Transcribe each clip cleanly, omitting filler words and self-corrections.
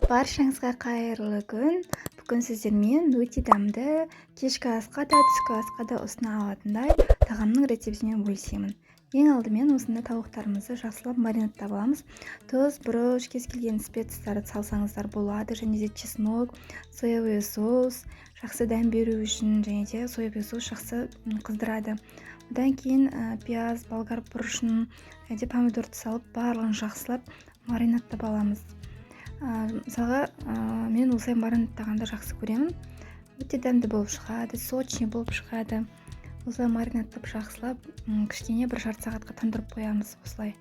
Баршаңызға қайырлы күн. Бүгін сіздермен өте дәмді кешкі асқа да түскі асқа да ұсына алатындай тағамның рецептімен бөлісемін. Ең алдымен осында тауықтарымызды жақсылап маринадтап аламыз. Тұз, бұрыш, кез келген специястарды салсаңыздар болады, және де чеснок, соевый соус жақсы дәм беру үшін, және де соевый соус жақсы қыздырады. Одан кейін пияз, болгар бұрышын, және де помидорды салып барлығын жақсылап маринадтап аламыз. Мысалға, мен осылай маринадтағанды жақсы көремін. Өте дәмді болып шығады, сочный болып шығады. Осылай маринадтап жақсылап, кішкене бір жарты сағатқа тындырып қоямыз осылай.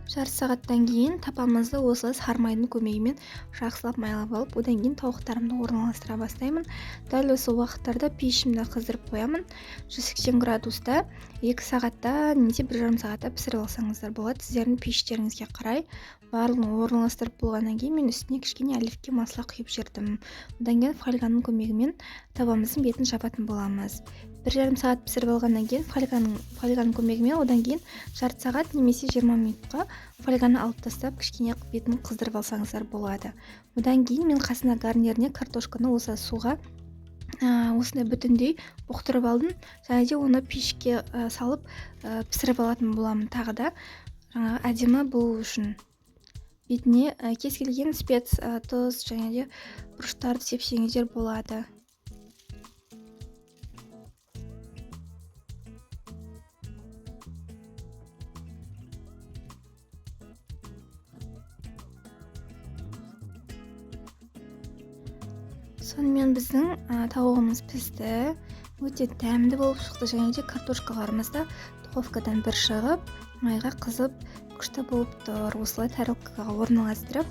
Жарты сағаттан кейін тапамызды осылай сармайдың көмегімен жақсылап майлап алып, одан кейін тауықтарымды орналастыра бастаймын. Дәл осы уақыттарда пешімді қыздырып қоямын. 180 градуста 2 сағатта немесе 1,5 сағатта пісіріп алсаңыздар болады. Сіздердің пештеріңізге қарай барлығын орналастырып болғаннан кейін мен үстіне кішкене оливке масла құйып жібердім. Одан кейін фольганың көмегімен табамыздың бетін жабатын боламыз. 1,5 сағат пісіріп алғаннан кейін фольганың көмегімен одан кейін жарты сағат немесе 20 минутқа фольганы алып тастап кішкене бетін қыздырып алсаңыздар болады. Одан кейін мен қасына гарниріне картошканы осы суға осындай бүтіндей бұқтырып алдым. Және де оны пешке салып пісіріп алатын боламын тағы да әдемі болу үшін. Бетіне кез келген тұз және де бұрыштарды сепсеңіздер болады. Сонымен біздің тауығымыз пісті, өте дәмді болып шықты, және де картошкаларымыз да духовкадан бір шығып, майға қызып, күшті болып тұр. Осылай тарелкаға орналастырып,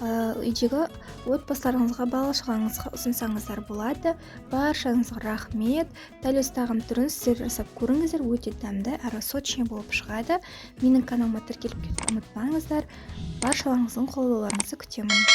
үйдегі отбасыларыңызға, бала-шағаңызға ұсынсаңыздар болады. Баршаңызға рахмет. Дәл осы тағам түрін сіздер жасап көріңіздер, өте дәмді әрі сочный болып шығады. Менің каналыма тіркеліп кетуді ұмытпаңыздар. Баршаларыңыздың қолдауларыңызды күтемін.